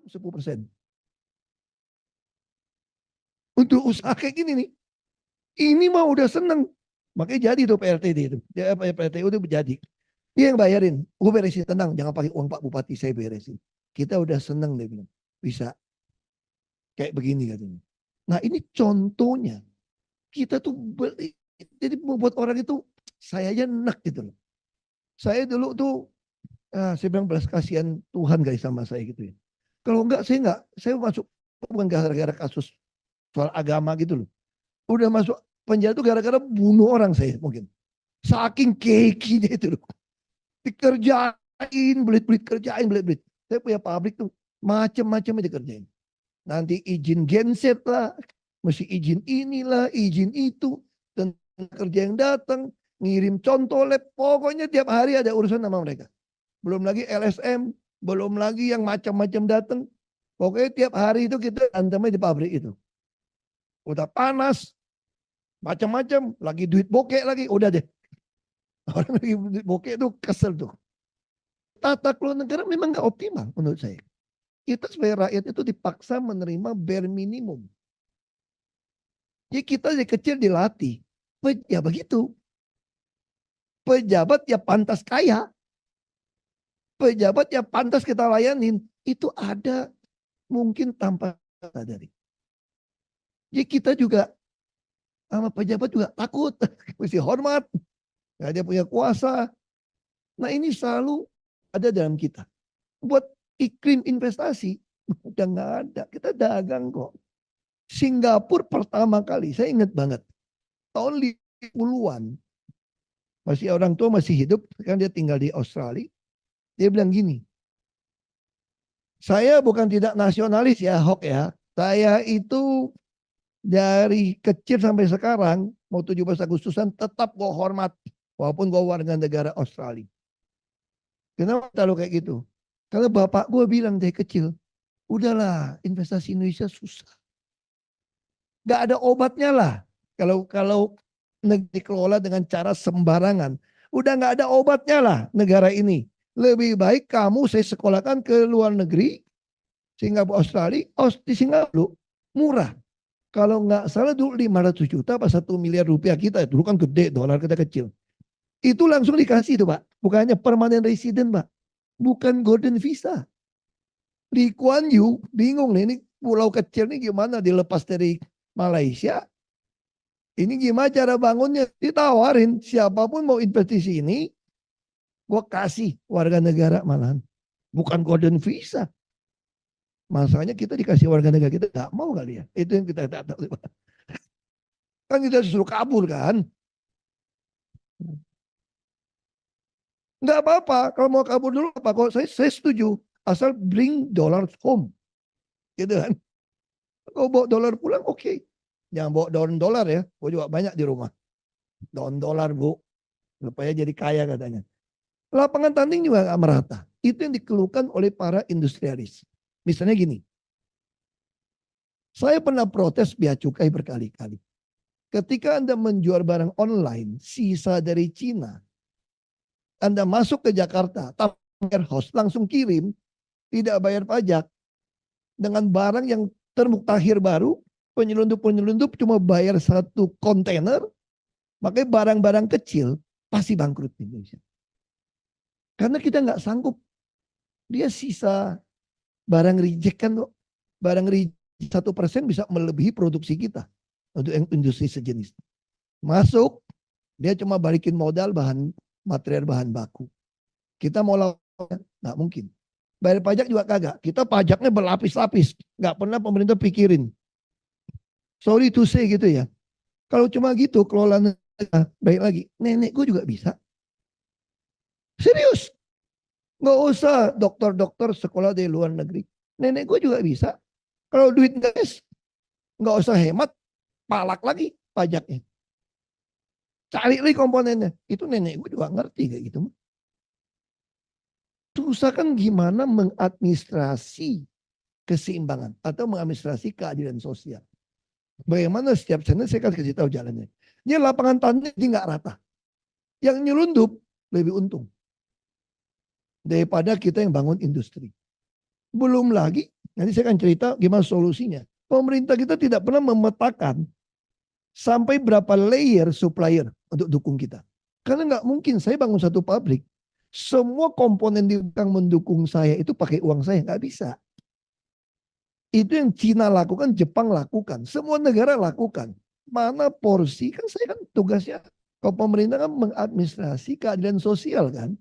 10%. Untuk usaha kayak gini nih, ini mah udah seneng. Makanya jadi tuh PRTD itu. PRTU itu jadi. Dia yang bayarin. Gue beresin, tenang. Jangan pakai uang Pak Bupati, saya beresin. Kita udah seneng, dia bilang. Bisa. Kayak begini katanya. Nah ini contohnya. Kita tuh jadi membuat orang itu, saya aja enak gitu loh. Saya dulu tuh, saya bilang belas kasihan Tuhan guys sama saya gitu ya. Kalau enggak, saya masuk bukan gara-gara kasus soal agama gitu loh. Udah masuk penjara tuh gara-gara bunuh orang saya mungkin. Saking kekinya itu loh. Dikerjain, belit-belit kerjain, belit-belit. Saya punya pabrik tuh, macam-macam dikerjain. Nanti izin genset lah, mesti izin inilah, izin itu. Dan kerja yang datang, ngirim contoh lab. Pokoknya tiap hari ada urusan sama mereka. Belum lagi LSM, belum lagi yang macam-macam datang. Pokoknya tiap hari itu kita antemnya di pabrik itu. Udah panas, macam-macam, lagi duit bokeh lagi, udah deh. Orang lagi duit bokeh itu kesel tuh. Tata kelola negara memang nggak optimal menurut saya. Kita sebagai rakyat itu dipaksa menerima bare minimum. Jadi kita dari kecil dilatih, ya begitu. Pejabat ya pantas kaya, pejabat ya pantas kita layanin. Itu ada mungkin tanpa sadari. Jadi kita juga sama pejabat juga takut, mesti hormat, nggak dia punya kuasa. Nah ini selalu ada dalam kita. Buat iklim investasi udah nggak ada. Kita dagang kok. Singapura pertama kali, saya ingat banget, tahun 50-an, masih orang tua masih hidup, kan dia tinggal di Australia. Dia bilang gini, saya bukan tidak nasionalis ya, Hok ya. Saya itu dari kecil sampai sekarang, mau 17 Agustusan tetap gue hormat, walaupun gue warga negara Australia. Kenapa kalau kayak gitu? Karena bapak gue bilang dari kecil, udahlah investasi Indonesia susah. Gak ada obatnya lah. Kalau dikelola dengan cara sembarangan. Udah gak ada obatnya lah negara ini. Lebih baik kamu saya sekolahkan ke luar negeri. Singapura, Australia. Di Singapura murah. Kalau nggak salah dulu 500 juta apa 1 miliar rupiah kita. Dulu kan gede, dolar kita kecil. Itu langsung dikasih tuh Pak. Bukannya permanent resident Pak. Bukan golden visa. Lee Kuan Yew bingung nih, ini pulau kecil nih gimana dilepas dari Malaysia. Ini gimana cara bangunnya? Ditawarin siapapun mau investasi ini, gue kasih warga negara malahan. Bukan golden visa. Masalahnya kita dikasih warga negara kita gak mau kali ya. Itu yang kita tak tahu. Kan kita disuruh kabur kan. Nggak apa-apa. Kalau mau kabur dulu apa? Kalau saya setuju. Asal bring dollar home. Gitu kan. Kalau bawa dolar pulang oke. Okay. Jangan bawa dolar ya. Gue juga banyak di rumah. Dolar bu. Supaya jadi kaya katanya. Lapangan tanding juga gak merata. Itu yang dikeluhkan oleh para industrialis. Misalnya gini. Saya pernah protes bea cukai berkali-kali. Ketika Anda menjual barang online, sisa dari Cina, Anda masuk ke Jakarta, warehouse, langsung kirim, tidak bayar pajak, dengan barang yang termuktahir baru, penyelundup cuma bayar 1 kontainer, makanya barang-barang kecil pasti bangkrut di Indonesia. Karena kita nggak sanggup, dia sisa barang reject kan, barang reject 1% bisa melebihi produksi kita untuk industri sejenis. Masuk, dia cuma balikin modal material bahan baku. Kita mau lawan, nggak mungkin. Bayar pajak juga kagak. Kita pajaknya berlapis-lapis. Nggak pernah pemerintah pikirin. Sorry to say gitu ya. Kalau cuma gitu, kelola negara, baik lagi. Nenek gue juga bisa. Serius. Nggak usah dokter-dokter sekolah di luar negeri. Nenek gue juga bisa. Kalau duit nggak usah hemat, palak lagi pajaknya. Cari lagi komponennya. Itu nenek gue juga ngerti kayak gitu. Susah kan gimana mengadministrasi keseimbangan atau mengadministrasi keadilan sosial. Bagaimana setiap channel saya akan kasih tahu jalannya. Ini lapangan tanding ini nggak rata. Yang nyelundup lebih untung daripada kita yang bangun industri. Belum lagi Nanti saya akan cerita gimana solusinya. Pemerintah kita tidak pernah memetakan sampai berapa layer supplier untuk dukung kita. Karena nggak mungkin saya bangun satu pabrik, semua komponen yang mendukung saya itu pakai uang saya, nggak bisa. Itu yang Cina lakukan, Jepang lakukan, semua negara lakukan. Mana porsi, kan saya kan tugasnya, kalau pemerintah kan mengadministrasi keadilan sosial kan.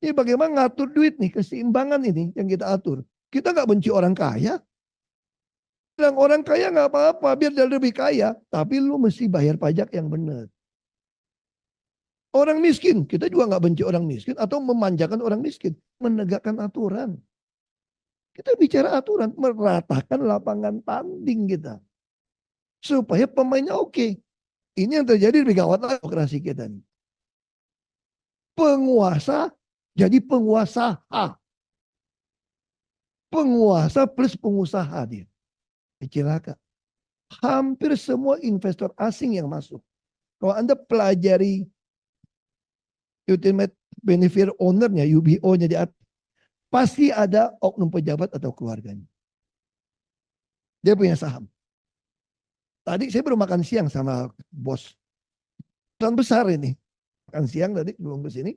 Jadi bagaimana ngatur duit nih, keseimbangan ini yang kita atur. Kita nggak benci orang kaya. Bilang orang kaya nggak apa-apa, biar dia lebih kaya. Tapi lu mesti bayar pajak yang benar. Orang miskin, kita juga nggak benci orang miskin atau memanjakan orang miskin. Menegakkan aturan. Kita bicara aturan, meratakan lapangan tanding kita. Supaya pemainnya oke. Ini yang terjadi lebih gawat lagi demokrasi kita nih. Penguasa jadi penguasa. Penguasa plus pengusaha dia. Celaka. Hampir semua investor asing yang masuk. Kalau Anda pelajari Ultimate Beneficiary Owner-nya, UBO-nya di atas, pasti ada oknum pejabat atau keluarganya. Dia punya saham. Tadi saya baru makan siang sama bos. Perusahaan besar ini. Makan siang tadi belum ke sini.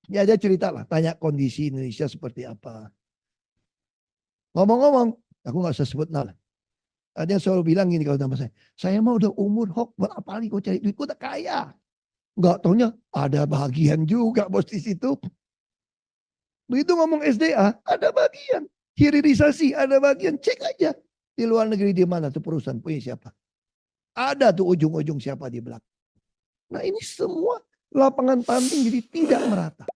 Ya dia cerita lah, tanya kondisi Indonesia seperti apa. Ngomong-ngomong, aku gak usah sebut nama. Ada yang selalu bilang gini kalau sama saya mah udah umur buat apa lagi kau cari duit, kau udah kaya. Gak taunya ada bagian juga bos di situ. Begitu ngomong SDA, ada bagian. Hilirisasi, ada bagian. Cek aja. Di luar negeri di mana tuh perusahaan punya siapa. Ada tuh ujung-ujung siapa di belakang. Nah ini semua lapangan tanding jadi tidak merata.